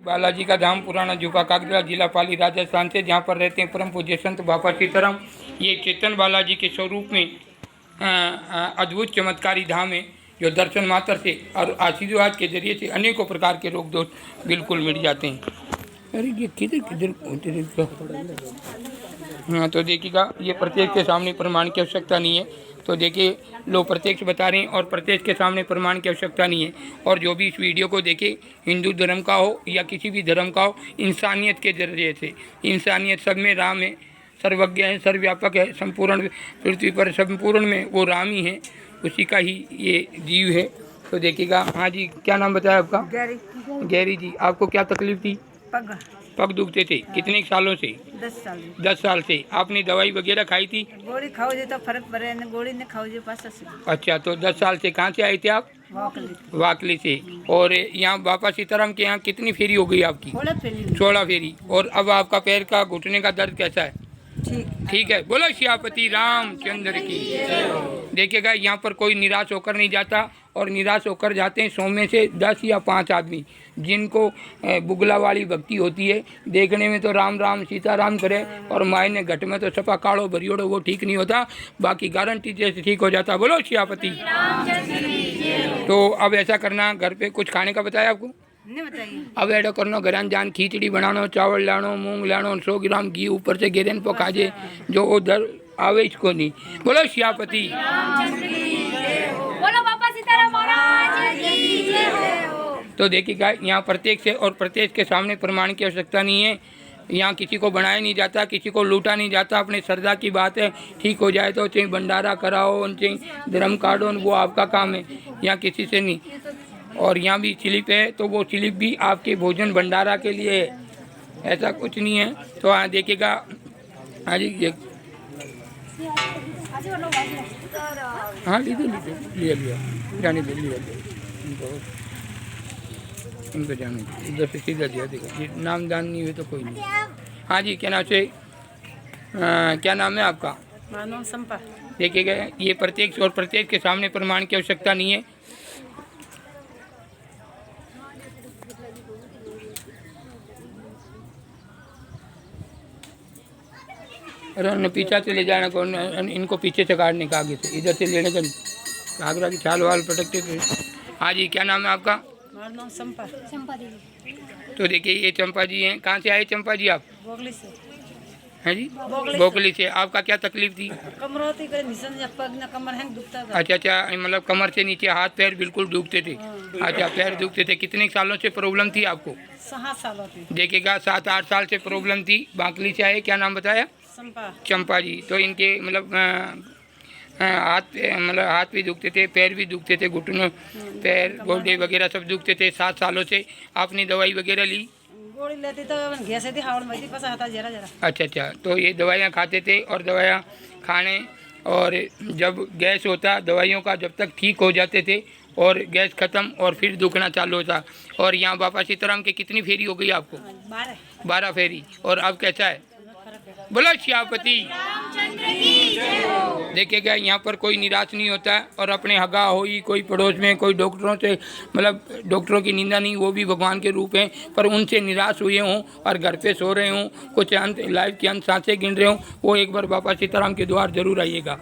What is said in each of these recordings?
बालाजी का धाम पुराना जुफा कागड़ा जिला पाली राजस्थान से, जहाँ पर रहते हैं परम पूज्य संत बाबा सीताराम। ये चेतन बालाजी के स्वरूप में अद्भुत चमत्कारी धाम है, जो दर्शन मात्र से और आशीर्वाद के जरिए से अनेकों प्रकार के रोग दोष बिल्कुल मिट जाते हैं। अरे ये किधर किधर हाँ, तो देखिएगा ये प्रत्येक के सामने प्रमाण की आवश्यकता नहीं है। तो देखिए लोग प्रत्यक्ष बता रहे हैं और प्रत्यक्ष के सामने प्रमाण की आवश्यकता नहीं है। और जो भी इस वीडियो को देखे, हिंदू धर्म का हो या किसी भी धर्म का हो, इंसानियत के जरिए से, इंसानियत सब में राम है, सर्वज्ञ है, सर्वव्यापक है, संपूर्ण पृथ्वी पर संपूर्ण में वो राम ही है, उसी का ही ये जीव है। तो देखिएगा। हाँ जी, क्या नाम बताया आपका? गैरी जी। आपको क्या तकलीफ थी? पग दुखते थे। कितने सालों से? 10 साल से। आपने दवाई वगैरह खाई थी? गोली खाओ जे तो फर्क पड़े, गोली ने खाओ जे पास से। अच्छा, तो 10 साल से कहाँ से आए थे आप? वाकली से। और यहाँ बाबा सीताराम के यहाँ कितनी फेरी हो गई आपकी? 16 फेरी। और अब आपका पैर का घुटने का दर्द कैसा है? ठीक है। बोलो श्यापति रामचंद्र की। देखिएगा, यहाँ पर कोई निराश होकर नहीं जाता, और निराश होकर जाते हैं 100 में से 10 या 5 आदमी, जिनको बुगला वाली भक्ति होती है। देखने में तो राम राम सीताराम करे, और मायने घट में तो सपा काड़ो भरियोड़ो, वो ठीक नहीं होता। बाकी गारंटी जैसे ठीक हो जाता। बोलो श्यापति। तो अब ऐसा करना, घर पे कुछ खाने का बताया आपको? अब ऐडो करना, घरान जान खीचड़ी बनानो, चावल लानो, मूंग लानो, 100 ग्राम घी ऊपर से गेरन पो खाजे, जो उधर आवे इसको नहीं। बोलो श्यापति। बोलो बाबा सीताराम महाराज की जय हो। तो देखिएगा, यहाँ प्रत्येक से और प्रत्येक के सामने प्रमाण की आवश्यकता नहीं है। यहाँ किसी को बनाया नहीं जाता, किसी को लूटा नहीं जाता। अपने श्रद्धा की बात है, ठीक हो जाए तो चाहे भंडारा कराओ, चाहे धर्म काटो, वो आपका काम है, यहाँ किसी से नहीं। और यहाँ भी स्लिप है, तो वो स्लिप भी आपके भोजन भंडारा के लिए है, ऐसा कुछ नहीं है। तो हाँ देखिएगा। हाँ जी, हाँ लिया जाने दे, लिया इनको जाने दे, इधर से सीधा दिया। देखा, नाम दान नहीं हुए तो कोई नहीं। हाँ जी, क्या नाम से क्या नाम है आपका? मानो संपा। देखिएगा, ये प्रत्येक और प्रत्येक के सामने प्रमाण की आवश्यकता नहीं है। अरे पीछा से ले जाना कौन, इनको पीछे से काटने का, आगे से इधर से लेने का, आगरा की छाल वाल पटकते थे। हाँ जी, क्या नाम है आपका? नाम चंपा। तो देखिए, ये चंपा जी हैं। कहाँ से आए चंपा जी आप? बोगली से। हैं जी? बोगली से। आपका क्या तकलीफ थी? कमर होती, पग न कमर है दुखता था। अच्छा, मतलब कमर से नीचे हाथ पैर बिल्कुल दुखते थे। अच्छा, पैर दुखते थे। कितने सालों से प्रॉब्लम थी आपको? 7 सालों की। देखिएगा, 7-8 साल से प्रॉब्लम थी। बाकली से आए। क्या नाम बताया? चंपा जी। तो इनके मतलब हाथ भी दुखते थे, पैर भी दुखते थे, घुटनों पैर गोडे वगैरह सब दुखते थे 7 सालों से। आपने दवाई वगैरह ली? गोली लेती तो गैस थी, हावड़ में फंसा था जरा। अच्छा, तो ये दवाइयाँ खाते थे, और दवाइयाँ खाने, और जब गैस होता दवाइयों का, जब तक ठीक हो जाते थे और गैस खत्म, और फिर दुखना चालू होता। और यहाँ बाबा सीताराम के कितनी फेरी हो गई आपको? 12 फेरी। और अब कैसा है? बोलो श्यापति। देखिएगा, यहाँ पर कोई निराश नहीं होता है, और अपने हगा होई, कोई पड़ोस में कोई डॉक्टरों से, मतलब डॉक्टरों की निंदा नहीं, वो भी भगवान के रूप हैं, पर उनसे निराश हुए हों और घर पे सो रहे हों, कुछ अंत लाइफ की अंत सांसें गिन रहे हों, वो एक बार बाबा सीताराम के द्वार जरूर आइएगा।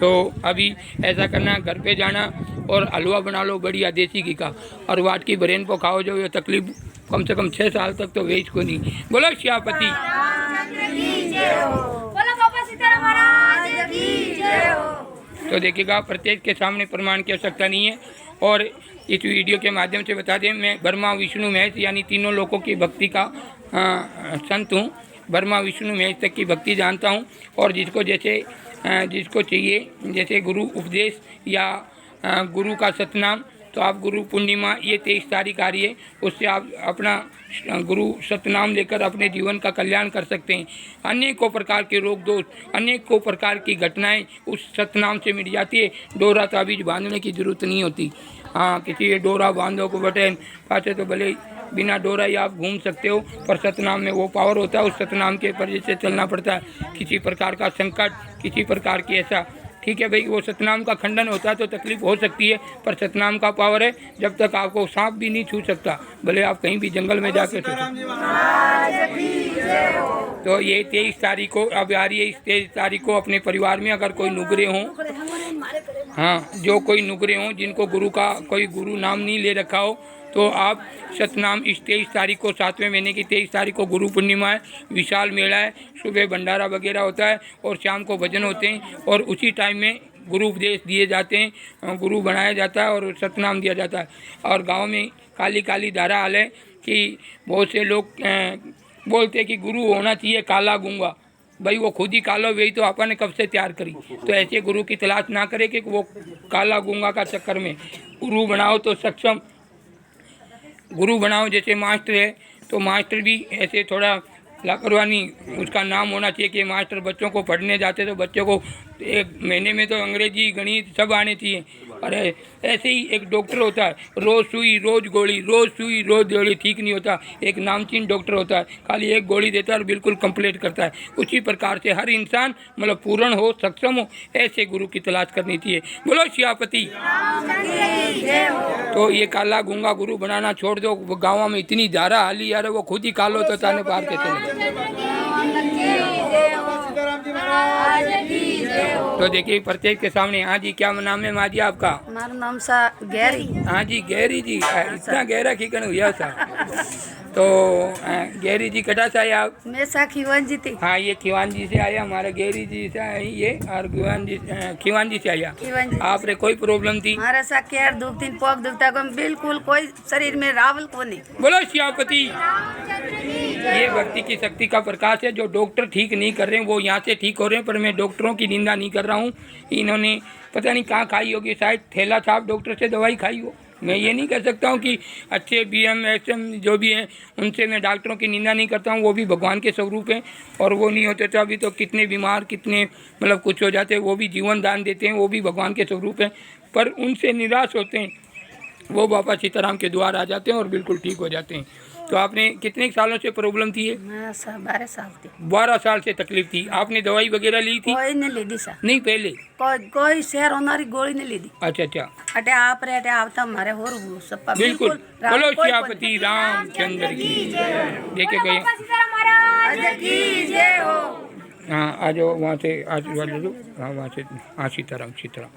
तो अभी ऐसा करना, घर पे जाना और हलवा बना लो बढ़िया देसी घी का, और वाट की बरेन को खाओ, जो ये तकलीफ कम से कम 6 साल तक तो वेज को नहीं। बोलो श्यापति। तो देखिएगा, प्रत्येक के सामने प्रमाण की आवश्यकता नहीं है। और इस वीडियो के माध्यम से बता दें, मैं ब्रह्मा विष्णु महेश यानी तीनों लोकों की भक्ति का संत हूँ। ब्रह्मा विष्णु महेश तक की भक्ति जानता हूँ, और जिसको चाहिए, जैसे गुरु उपदेश या गुरु का सतनाम, तो आप गुरु पूर्णिमा ये 23 तारीख आ रही है, उससे आप अपना गुरु सतनाम लेकर अपने जीवन का कल्याण कर सकते हैं। अनेकों प्रकार के रोग दोष, अनेकों प्रकार की घटनाएं उस सतनाम से मिट जाती है। डोरा ताबीज बांधने की जरूरत नहीं होती। हाँ, किसी डोरा बांधो को बटन पासे तो भले बिना डोरा ही आप घूम सकते हो, पर सतनाम में वो पावर होता है, उस सतनाम के पर से चलना पड़ता है। किसी प्रकार का संकट, किसी प्रकार की ऐसा ठीक है भाई, वो सतनाम का खंडन होता है तो तकलीफ हो सकती है, पर सतनाम का पावर है, जब तक आपको सांप भी नहीं छू सकता, भले आप कहीं भी जंगल में जाकर तो ये 23 तारीख को अब आ रही है। इस 23 तारीख को अपने परिवार में अगर कोई नुगरे हों, हाँ, जो कोई नुगरे हों जिनको गुरु का कोई गुरु नाम नहीं ले रखा हो, तो आप सतनाम इस 23 तारीख को 7वें महीने की 23 तारीख को गुरु पूर्णिमा है, विशाल मेला है, सुबह भंडारा वगैरह होता है और शाम को भजन होते हैं और उसी टाइम में गुरु उपदेश दिए जाते हैं, गुरु बनाया जाता है और सतनाम दिया जाता है। और गांव में काली काली धारा हाल है कि बहुत से लोग बोलते हैं कि गुरु होना चाहिए काला गूंगा, भाई वो खुद ही कालो वही तो आपा ने कब से तैयार करी। तो ऐसे गुरु की तलाश ना करे कि वो काला गूंगा का चक्कर में गुरु बनाओ तो सक्षम गुरु बनाओ। जैसे मास्टर है तो मास्टर भी ऐसे थोड़ा लापरवाही, उसका नाम होना चाहिए कि मास्टर बच्चों को पढ़ने जाते तो बच्चों को 1 महीने में तो अंग्रेजी गणित सब आने चाहिए। अरे ऐसे ही एक डॉक्टर होता है, रोज़ सुई रोज़ गोली, रोज़ सुई रोज़ गोली, ठीक नहीं होता। एक नामचीन डॉक्टर होता है, खाली एक गोली देता है और बिल्कुल कंप्लीट करता है। उसी प्रकार से हर इंसान मतलब पूर्ण हो, सक्षम हो, ऐसे गुरु की तलाश करनी चाहिए। बोलो सियापति। तो ये काला गूंगा गुरु बनाना छोड़ दो। गाँव में इतनी धारा हाली यार, वो खुद ही कालो तो ताने पार कैसे लगे। तो देखिए प्रत्येक के सामने। हाँ जी, क्या नाम है माँ जी आपका? हमारा नाम सा गहरी। हाँ जी गहरी जी, इतना गहरा खीकन हुआ था। तो गहरी जी कटा से आया आप? मैं सा खीवान जी थी। हाँ, ये खीवान जी से आया, हमारे गहरी जी से आई ये, और खीवान जी से आया। आपने कोई प्रॉब्लम थी? हमारा सा केर दुखती, पोक दुखता को बिल्कुल कोई शरीर में रावल को नहीं। बोलो सियापति। ये भक्ति की शक्ति का प्रकाश है। जो डॉक्टर ठीक नहीं कर रहे हैं वो यहाँ से ठीक हो रहे हैं, पर मैं डॉक्टरों की निंदा नहीं कर रहा हूँ। इन्होंने पता नहीं कहाँ खाई होगी, शायद ठेला छाप डॉक्टर से दवाई खाई हो। मैं ये नहीं कह सकता हूँ कि अच्छे BM SM जो भी हैं उनसे मैं डॉक्टरों की निंदा नहीं करता हूँ, वो भी भगवान के स्वरूप हैं। और वो नहीं होते तो अभी तो कितने बीमार, कितने मतलब कुछ हो जाते हैं, वो भी जीवन दान देते हैं, वो भी भगवान के स्वरूप हैं। पर उनसे निराश होते हैं, वो बाबा सीताराम के द्वार आ जाते हैं और बिल्कुल ठीक हो जाते हैं। तो आपने कितने सालों से प्रॉब्लम थी ये? 12 साल थी। 12 साल से तकलीफ थी। आपने दवाई वगैरह ली थी? कोई नहीं ली दी सा। नहीं पहले कोई शहर होनारी गोली नहीं ली दी। अच्छा अच्छा, अटे आप रे अटे आप तो हमारे होर वो सब बिल्कुल। बोलो सियापति रामचंद्र की जय। देखे गए हाँ, आ जाओ वहाँ से, आशीर्वाद ले लो। हाँ वहाँ से, हाँ सीताराम सीताराम।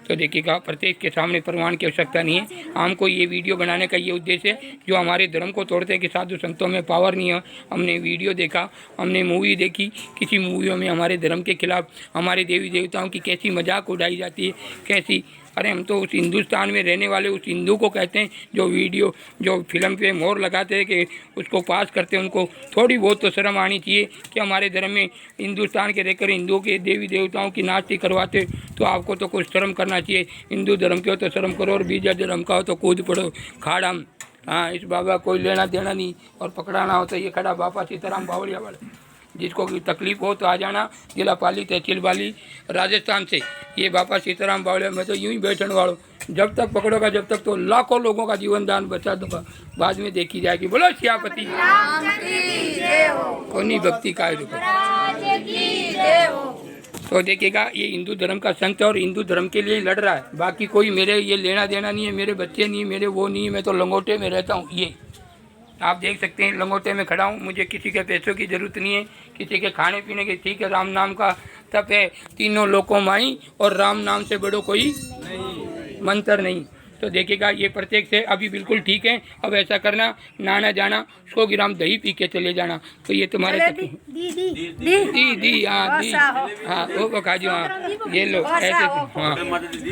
तो देखिएगा प्रत्येक के सामने प्रमाण की आवश्यकता नहीं है। हमको ये वीडियो बनाने का ये उद्देश्य है, जो हमारे धर्म को तोड़ते हैं कि साधु संतों में पावर नहीं है। हमने वीडियो देखा, हमने मूवी देखी, किसी मूवियों में हमारे धर्म के खिलाफ हमारे देवी देवताओं की कैसी मजाक उड़ाई जाती है, कैसी। अरे हम तो उस हिंदुस्तान में रहने वाले उस हिंदू को कहते हैं जो वीडियो जो फिल्म पे मोहर लगाते हैं कि उसको पास करते हैं। उनको थोड़ी बहुत तो शर्म आनी चाहिए कि हमारे धर्म में हिंदुस्तान के रहकर हिंदुओं के देवी देवताओं की नास्ती करवाते। तो आपको तो कुछ शर्म करना चाहिए। हिंदू धर्म के हो तो शर्म करो, और बीजा धर्म का हो तो कूद पड़ो खाड़ा में। हाँ, इस बाबा कोई लेना देना नहीं और पकड़ाना हो तो ये खड़ा बाबा सीताराम बावड़िया वाले। जिसको भी तकलीफ हो तो आ जाना, जिला पाली तहसील वाली राजस्थान से। ये बाबा सीताराम बावड़िया, मैं तो यूं ही बैठने वालों, जब तक पकड़ोगा जब तक तो लाखों लोगों का जीवन दान बचा दूंगा, बाद में देखी जाएगी। बोलो सियापति कोनी भक्ति का रुको। तो देखिएगा ये हिंदू धर्म का संत है और हिंदू धर्म के लिए लड़ रहा है। बाकी कोई मेरे ये लेना देना नहीं है, मेरे बच्चे नहीं है, मेरे वो नहीं है। मैं तो लंगोटे में रहता हूँ। ये आप देख सकते हैं, लंगोटे में खड़ा हूँ। मुझे किसी के पैसों की ज़रूरत नहीं है, किसी के खाने पीने की। ठीक है, राम नाम का तप है, तीनों लोकों माई, और राम नाम से बड़ो कोई मंत्र नहीं। तो देखिएगा ये प्रत्येक से अभी बिल्कुल ठीक है। अब ऐसा करना, नाना जाना, 100 ग्राम दही पी के चले जाना। तो ये तुम्हारे दी हाँ दी हाँ वो खाजो। हाँ ये लो ऐसे।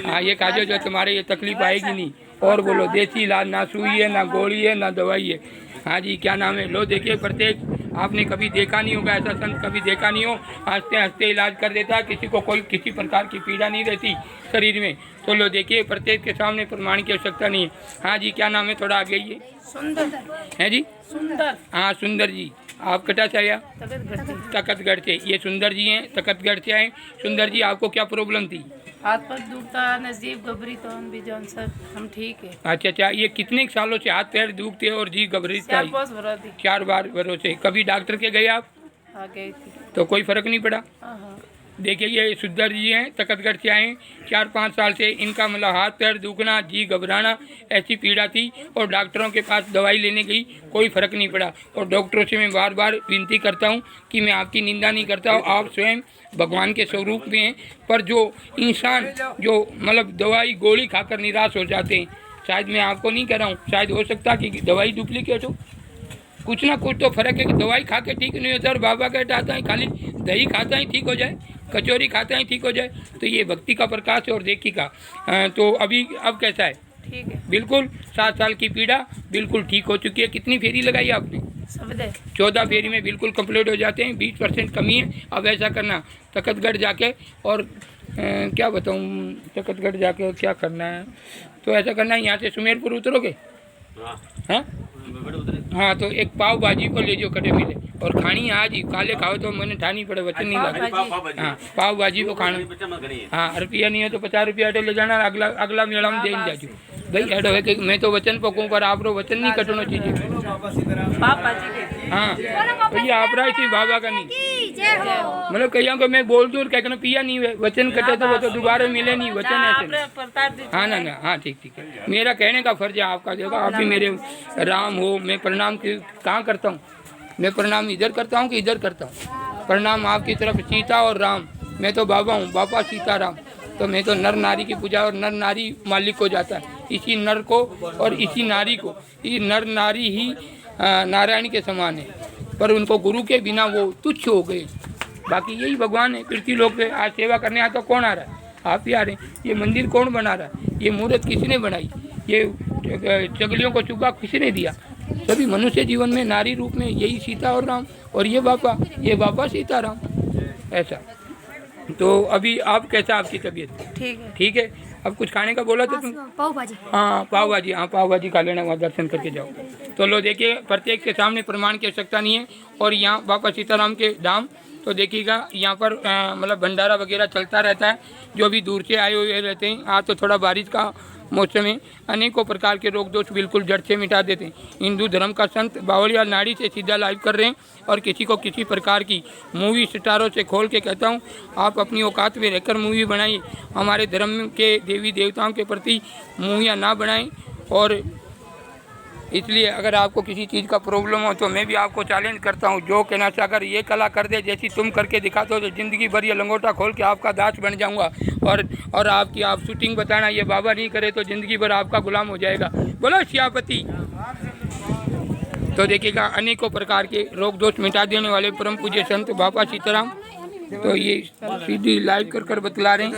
हाँ ये खाजो, जो तुम्हारे ये तकलीफ आएगी नहीं। और बोलो देसी इलाज, ना सुई है, ना गोली है, ना दवाई है। हाँ जी, क्या नाम है? लो देखिए प्रत्येक, आपने कभी देखा नहीं होगा ऐसा संत, कभी देखा नहीं हो। हंसते हंसते इलाज कर देता है, किसी को कोई किसी प्रकार की पीड़ा नहीं रहती शरीर में। तो लो देखिए प्रत्येक के सामने प्रमाण की आवश्यकता नहीं है। हाँ जी, क्या नाम है? थोड़ा आगे आइए। सुंदर है जी, सुंदर। हाँ सुंदर जी। आप कटा से आया? तकतगढ़ से। ये सुंदर जी हैं, तकतगढ़ से आए। सुंदर जी, आपको क्या प्रॉब्लम थी? हाथ पर दुखता, नजीब घबरी तो हम भी जौन सर हम ठीक है। अच्छा अच्छा, ये कितने सालों से हाथ पैर दुखते और जी घबरी? 4 बार बरों से। कभी डॉक्टर के गए आप? आ गई थी। तो कोई फर्क नहीं पड़ा? हाँ। देखिए ये सुंदर जी हैं, तकतगढ़ से आए, 4-5 साल से इनका मतलब हाथ पैर दुखना, जी घबराना, ऐसी पीड़ा थी और डॉक्टरों के पास दवाई लेने गई, कोई फ़र्क नहीं पड़ा। और डॉक्टरों से मैं बार बार विनती करता हूँ कि मैं आपकी निंदा नहीं करता हूँ, आप स्वयं भगवान के स्वरूप में हैं, पर जो इंसान जो मतलब दवाई गोली खाकर निराश हो जाते हैं, शायद मैं आपको नहीं कह रहा हूँ, शायद हो सकता कि दवाई डुप्लीकेट हो, कुछ ना कुछ तो फर्क है कि दवाई खा के ठीक नहीं होता और बाबा कहता आता है खाली दही खाता ही ठीक हो जाए, कचौरी खाता ही ठीक हो जाए। तो ये भक्ति का प्रकाश है और देखी का। तो अभी अब कैसा है? ठीक है, बिल्कुल 7 साल की पीड़ा बिल्कुल ठीक हो चुकी है। कितनी फेरी लगाई आपने? सब दे 14 फेरी में बिल्कुल कंप्लीट हो जाते हैं। 20% कमी है। अब ऐसा करना, तकतगढ़ जाके और क्या बताऊँ, तकतगढ़ जाके क्या करना है, तो ऐसा करना है यहाँ से सुमेरपुर उतरोगे, हाँ हाँ, तो एक पाव भाजी को ले जो कटे मिले और खानी आज ही, काले खाओ तो मैंने ठानी पड़े, वचन नहीं लगा। हाँ, पाव भाजी को खाना, हाँ, रुपया नहीं है तो 50 रुपया अटे ले जाना, अगला मेला में देन जाजू भाई। एडो है कि मैं तो वचन पकूँ पर आप वचन नहीं कटना चाहिए। पापा जी के हाँ, तो ये आप रहा थी बाबा का नहीं, की जय हो। मतलब कहीं को मैं बोल दूँ कहना पिया नहीं है, वचन कटे तो वो तो दोबारा मिले नहीं, वचन ऐसे नहीं। प्रताप दीजिए। हाँ ना ना, हाँ ठीक ठीक है, मेरा कहने का फर्ज है आपका। देखो आप भी मेरे राम हो, मैं प्रणाम कहाँ करता हूँ, मैं प्रणाम इधर करता हूँ कि इधर करता हूँ? प्रणाम आपकी तरफ सीता और राम, मैं तो बाबा हूँ, बाबा सीता राम। तो मैं तो नर नारी की पूजा, और नर नारी मालिक को जाता है, इसी नर को और इसी नारी को, ये नर नारी ही नारायण के समान है, पर उनको गुरु के बिना वो तुच्छ हो गए। बाकी यही भगवान है पृथ्वी लोक पे। आज सेवा करने आता कौन आ रहा है? आप ही आ रहे हैं। ये मंदिर कौन बना रहा है? ये मूर्त किसने बनाई? ये चगलियों को चुका किसने दिया? सभी मनुष्य जीवन में नारी रूप में यही सीता और राम, और ये बाबा सीता राम, ऐसा। तो अभी आप कैसा, आपकी तबीयत ठीक है। ठीक है? अब कुछ खाने का बोला था तुम? पाव भाजी। हाँ पाव भाजी, हाँ पाव भाजी खा लेना, वहाँ दर्शन करके जाओ। तो लो देखिए, प्रत्येक के सामने प्रमाण की आवश्यकता नहीं है। और यहाँ बाबा सीताराम के धाम, तो देखिएगा यहाँ पर मतलब भंडारा वगैरह चलता रहता है। जो भी दूर से आए हुए रहते हैं, आज तो थोड़ा बारिश का मौसम है, अनेकों प्रकार के रोग दोष बिल्कुल जड़ से मिटा देते हैं। हिंदू धर्म का संत बावलिया नाड़ी से सीधा लाइव कर रहे हैं, और किसी को किसी प्रकार की मूवी स्टारों से खोल के कहता हूँ, आप अपनी औकात में रहकर मूवी बनाइए। हमारे धर्म के देवी देवताओं के प्रति मूवियाँ ना बनाएं। और इसलिए अगर आपको किसी चीज़ का प्रॉब्लम हो तो मैं भी आपको चैलेंज करता हूँ, जो कहना चाह अगर ये कला कर दे जैसी तुम करके दिखा दो, तो ज़िंदगी भर ये लंगोटा खोल के आपका दास बन जाऊँगा। और आपकी आप शूटिंग बताना ये बाबा नहीं करे तो ज़िंदगी भर आपका गुलाम हो जाएगा। बोलो सियापति। तो देखिएगा, अनेकों प्रकार के रोग दोष मिटा देने वाले परम पूज्य संत बाबा सीताराम, तो ये सीधी लाइव कर बतला रहे हैं।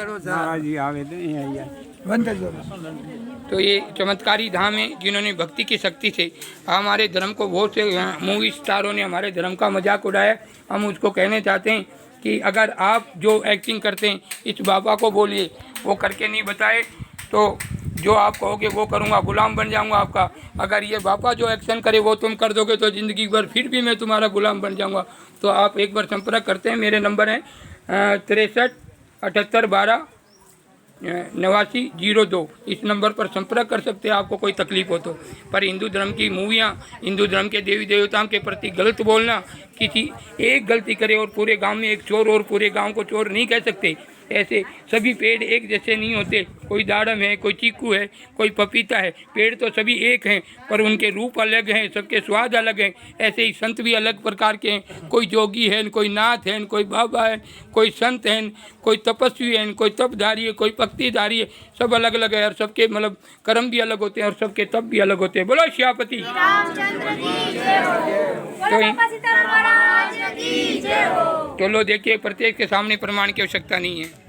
तो ये चमत्कारी धाम है, जिन्होंने भक्ति की शक्ति से हमारे धर्म को, बहुत से मूवी स्टारों ने हमारे धर्म का मजाक उड़ाया। हम उसको कहने चाहते हैं कि अगर आप जो एक्टिंग करते हैं इस बाबा को बोलिए, वो करके नहीं बताए तो जो आप कहोगे वो करूँगा, गुलाम बन जाऊँगा आपका। अगर ये बाबा जो एक्शन करे वो तुम कर दोगे तो ज़िंदगी भर फिर भी मैं तुम्हारा गुलाम बन जाऊँगा। तो आप एक बार संपर्क करते हैं, मेरे नंबर हैं 63 78 12 8902। इस नंबर पर संपर्क कर सकते हैं, आपको कोई तकलीफ हो तो। पर हिंदू धर्म की मूवियाँ, हिंदू धर्म के देवी देवताओं के प्रति गलत बोलना, किसी एक गलती करे और पूरे गांव में एक चोर और पूरे गांव को चोर नहीं कह सकते। ऐसे सभी पेड़ एक जैसे नहीं होते, कोई दाड़म है, कोई चीकू है, कोई पपीता है, पेड़ तो सभी एक हैं पर उनके रूप अलग हैं, सबके स्वाद अलग हैं। ऐसे ही संत भी अलग प्रकार के हैं, कोई जोगी है, कोई नाथ है, कोई बाबा है, कोई संत है, कोई तपस्वी है, कोई तपधारी है, कोई भक्तिधारी है, सब अलग अलग है। और सबके मतलब कर्म भी अलग होते हैं और सबके तप भी अलग होते हैं। बोलो सियापति। रामचंद्र की जय हो। बोलो बाबा सीताराम महाराज की जय हो। तो लो देखिए, प्रत्येक के सामने प्रमाण की आवश्यकता नहीं है।